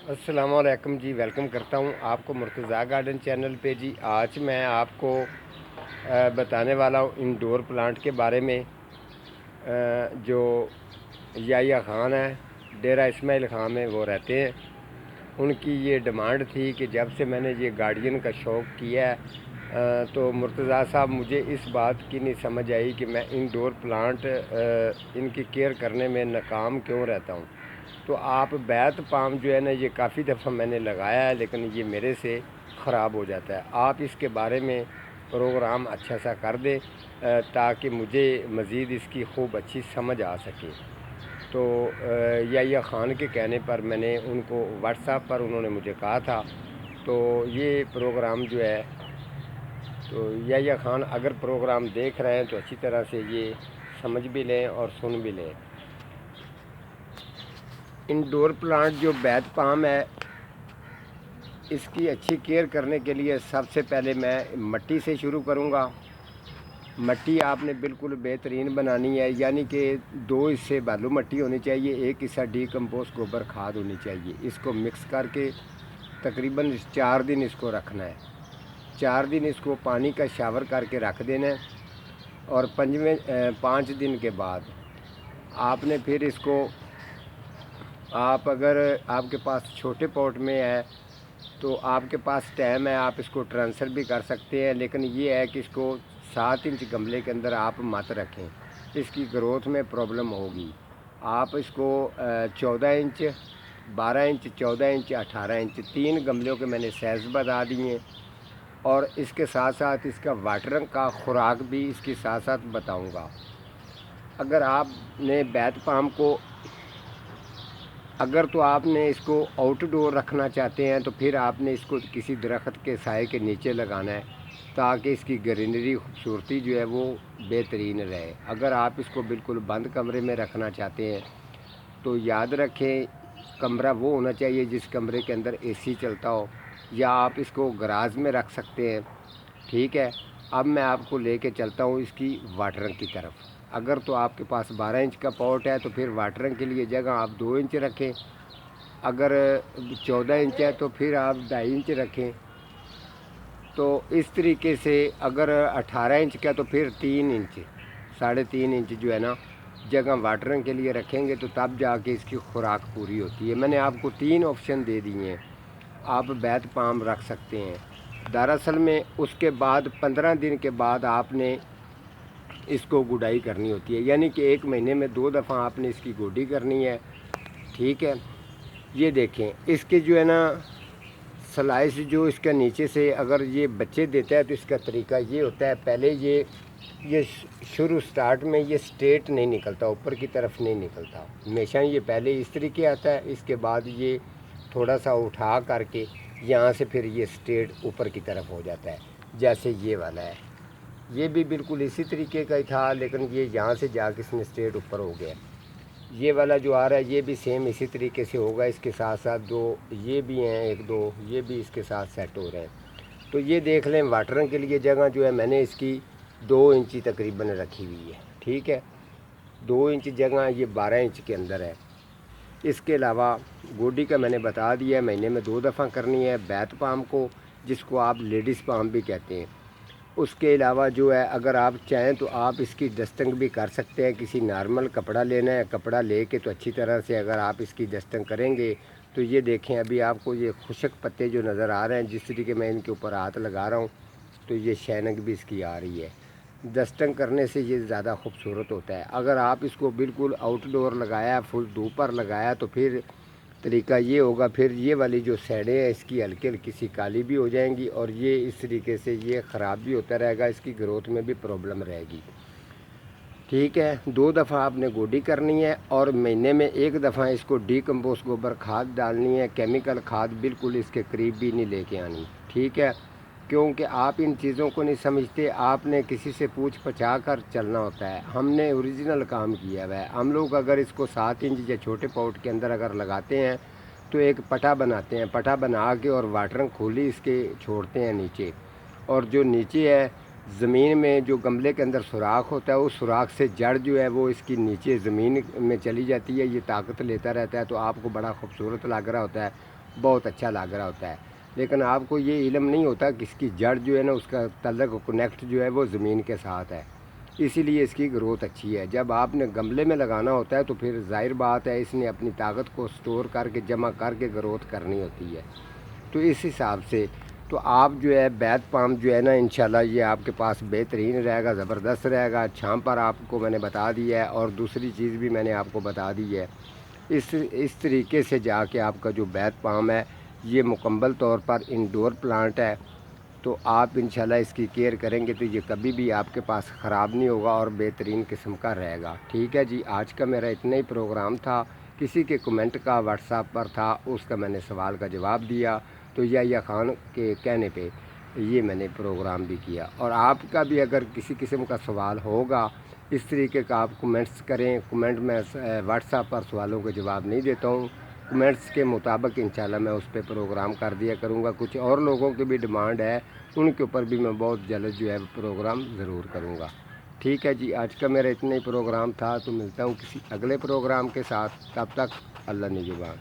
السلام علیکم جی، ویلکم کرتا ہوں آپ کو مرتضیٰ گارڈن چینل پہ جی۔ آج میں آپ کو بتانے والا ہوں انڈور پلانٹ کے بارے میں۔ جو یحییٰ خان ہے، ڈیرہ اسماعیل خان میں وہ رہتے ہیں۔ ان کی یہ ڈیمانڈ تھی کہ جب سے میں نے یہ گارڈین کا شوق کیا ہے تو مرتضیٰ صاحب مجھے اس بات کی نہیں سمجھ آئی کہ میں انڈور پلانٹ ان کی کیئر کرنے میں ناکام کیوں رہتا ہوں۔ تو آپ بیت پام جو ہے نا، یہ کافی دفعہ میں نے لگایا ہے لیکن یہ میرے سے خراب ہو جاتا ہے۔ آپ اس کے بارے میں پروگرام اچھا سا کر دیں تاکہ مجھے مزید اس کی خوب اچھی سمجھ آ سکے۔ تو یحییٰ خان کے کہنے پر میں نے ان کو واٹس ایپ پر انہوں نے مجھے کہا تھا، تو یہ پروگرام جو ہے، تو یحییٰ خان اگر پروگرام دیکھ رہے ہیں تو اچھی طرح سے یہ سمجھ بھی لیں اور سن بھی لیں۔ انڈور پلانٹ جو بیت پام ہے، اس کی اچھی کیئر کرنے کے لیے سب سے پہلے میں مٹی سے شروع کروں گا۔ مٹی آپ نے بالکل بہترین بنانی ہے، یعنی کہ 2 حصے بالو مٹی ہونی چاہیے، 1 حصہ ڈی کمپوسٹ گوبر کھاد ہونی چاہیے۔ اس کو مکس کر کے تقریباً 4 دن اس کو رکھنا ہے۔ 4 دن اس کو پانی کا شاور کر کے رکھ دینا ہے، اور 5 دن کے بعد آپ نے پھر اس کو، اگر آپ کے پاس چھوٹے پاٹ میں ہے تو آپ کے پاس ٹائم ہے، آپ اس کو ٹرانسفر بھی کر سکتے ہیں، لیکن یہ ہے کہ اس کو 7 انچ گملے کے اندر آپ مت رکھیں، اس کی گروتھ میں پرابلم ہوگی۔ آپ اس کو 14 انچ، 12 انچ، 14 انچ، 18 انچ 3 گملوں کے میں نے سائز بتا دیے، اور اس کے ساتھ ساتھ اس کا واٹرنگ کا خوراک بھی اس کے ساتھ ساتھ بتاؤں گا۔ اگر آپ نے بیت پام کو، اگر تو آپ نے اس کو آؤٹ ڈور رکھنا چاہتے ہیں تو پھر آپ نے اس کو کسی درخت کے سائے کے نیچے لگانا ہے تاکہ اس کی گرینری خوبصورتی جو ہے وہ بہترین رہے۔ اگر آپ اس کو بالکل بند کمرے میں رکھنا چاہتے ہیں تو یاد رکھیں، کمرہ وہ ہونا چاہیے جس کمرے کے اندر اے سی چلتا ہو، یا آپ اس کو گراج میں رکھ سکتے ہیں۔ ٹھیک ہے، اب میں آپ کو لے کے چلتا ہوں اس کی واٹرنگ کی طرف۔ اگر تو آپ کے پاس 12 انچ کا پاٹ ہے تو پھر واٹرنگ کے لیے جگہ آپ 2 انچ رکھیں، اگر 14 انچ ہے تو پھر آپ 2.5 انچ رکھیں۔ تو اس طریقے سے اگر 18 انچ کا تو پھر 3 انچ، 3.5 انچ جو ہے نا جگہ واٹرنگ کے لیے رکھیں گے تو تب جا کے اس کی خوراک پوری ہوتی ہے۔ میں نے آپ کو 3 آپشن دے دیے ہیں، آپ بیت پام رکھ سکتے ہیں۔ دراصل میں اس کے بعد 15 دن کے بعد آپ نے اس کو گڈائی کرنی ہوتی ہے، یعنی کہ 1 مہینے میں 2 دفعہ آپ نے اس کی گوڈی کرنی ہے۔ ٹھیک ہے، یہ دیکھیں اس کے جو ہے نا سلائس جو اس کا نیچے سے اگر یہ بچے دیتا ہے تو اس کا طریقہ یہ ہوتا ہے، پہلے یہ شروع سٹارٹ میں یہ سٹریٹ نہیں نکلتا، اوپر کی طرف نہیں نکلتا، ہمیشہ یہ پہلے اس طریقے آتا ہے، اس کے بعد یہ تھوڑا سا اٹھا کر کے یہاں سے پھر یہ سٹریٹ اوپر کی طرف ہو جاتا ہے، جیسے یہ والا ہے۔ یہ بھی بالکل اسی طریقے کا ہی تھا، لیکن یہ یہاں سے جا کے اس میں سٹریٹ اوپر ہو گیا۔ یہ والا جو آ رہا ہے یہ بھی سیم اسی طریقے سے ہوگا، اس کے ساتھ ساتھ 2 یہ بھی ہیں، 1-2 یہ بھی اس کے ساتھ سیٹ ہو رہے ہیں۔ تو یہ دیکھ لیں، واٹرنگ کے لیے جگہ جو ہے میں نے اس کی 2 انچی تقریباً رکھی ہوئی ہے۔ ٹھیک ہے، 2 انچ جگہ یہ 12 انچ کے اندر ہے۔ اس کے علاوہ گوڈی کا میں نے بتا دیا ہے، مہینے میں 2 دفعہ کرنی ہے بیت پام کو، جس کو آپ لیڈیز پام بھی کہتے ہیں۔ اس کے علاوہ جو ہے اگر آپ چاہیں تو آپ اس کی ڈسٹنگ بھی کر سکتے ہیں، کسی نارمل کپڑا لینا ہے، کپڑا لے کے تو اچھی طرح سے اگر آپ اس کی ڈسٹنگ کریں گے تو یہ دیکھیں ابھی آپ کو یہ خشک پتے جو نظر آ رہے ہیں، جس طریقے میں ان کے اوپر ہاتھ لگا رہا ہوں تو یہ شائننگ بھی اس کی آ رہی ہے۔ ڈسٹنگ کرنے سے یہ زیادہ خوبصورت ہوتا ہے۔ اگر آپ اس کو بالکل آؤٹ ڈور لگایا، فل دھوپ پر لگایا تو پھر طریقہ یہ ہوگا، پھر یہ والی جو سیڈیں ہیں اس کی ہلکی ہلکی سی کالی بھی ہو جائیں گی، اور یہ اس طریقے سے یہ خراب بھی ہوتا رہے گا، اس کی گروتھ میں بھی پرابلم رہے گی۔ ٹھیک ہے، 2 دفعہ آپ نے گوڈی کرنی ہے، اور مہینے میں 1 دفعہ اس کو ڈی کمپوسٹ گوبر کھاد ڈالنی ہے، کیمیکل کھاد بالکل اس کے قریب بھی نہیں لے کے آنی۔ ٹھیک ہے، کیونکہ آپ ان چیزوں کو نہیں سمجھتے، آپ نے کسی سے پوچھ پچھا کر چلنا ہوتا ہے۔ ہم نے اوریجنل کام کیا ہوا ہے۔ ہم لوگ اگر اس کو 7 انچ یا چھوٹے پاٹ کے اندر اگر لگاتے ہیں تو ایک پٹا بناتے ہیں، پٹا بنا کے اور واٹرنگ کھولی اس کے چھوڑتے ہیں نیچے، اور جو نیچے ہے زمین میں جو گملے کے اندر سوراخ ہوتا ہے، اس سوراخ سے جڑ جو ہے وہ اس کی نیچے زمین میں چلی جاتی ہے، یہ طاقت لیتا رہتا ہے، تو آپ کو بڑا خوبصورت لگ رہا ہوتا ہے، بہت اچھا لگ رہا ہوتا ہے، لیکن آپ کو یہ علم نہیں ہوتا کہ اس کی جڑ جو ہے نا، اس کا تعلق کنیکٹ جو ہے وہ زمین کے ساتھ ہے، اسی لیے اس کی گروتھ اچھی ہے۔ جب آپ نے گملے میں لگانا ہوتا ہے تو پھر ظاہر بات ہے اس نے اپنی طاقت کو سٹور کر کے جمع کر کے گروتھ کرنی ہوتی ہے۔ تو اس حساب سے تو آپ جو ہے بیت پام جو ہے نا، انشاءاللہ یہ آپ کے پاس بہترین رہے گا، زبردست رہے گا۔ چھام پر آپ کو میں نے بتا دیا ہے، اور دوسری چیز بھی میں نے آپ کو بتا دی ہے۔ اس طریقے سے جا کے آپ کا جو بیت پام ہے یہ مکمل طور پر انڈور پلانٹ ہے، تو آپ انشاءاللہ اس کی کیئر کریں گے تو یہ کبھی بھی آپ کے پاس خراب نہیں ہوگا اور بہترین قسم کا رہے گا۔ ٹھیک ہے جی، آج کا میرا اتنا ہی پروگرام تھا۔ کسی کے کمنٹ کا واٹس ایپ پر تھا، اس کا میں نے سوال کا جواب دیا، تو یا خان کے کہنے پہ یہ میں نے پروگرام بھی کیا۔ اور آپ کا بھی اگر کسی قسم کا سوال ہوگا اس طریقے کا، آپ کمنٹس کریں۔ کمنٹ میں واٹس ایپ پر سوالوں کے جواب نہیں دیتا ہوں، کمنٹس کے مطابق انشاءاللہ میں اس پہ پروگرام کر دیا کروں گا۔ کچھ اور لوگوں کی بھی ڈیمانڈ ہے، ان کے اوپر بھی میں بہت جلد جو ہے پروگرام ضرور کروں گا۔ ٹھیک ہے جی، آج کا میرا اتنا ہی پروگرام تھا، تو ملتا ہوں کسی اگلے پروگرام کے ساتھ، تب تک اللہ نگہبان۔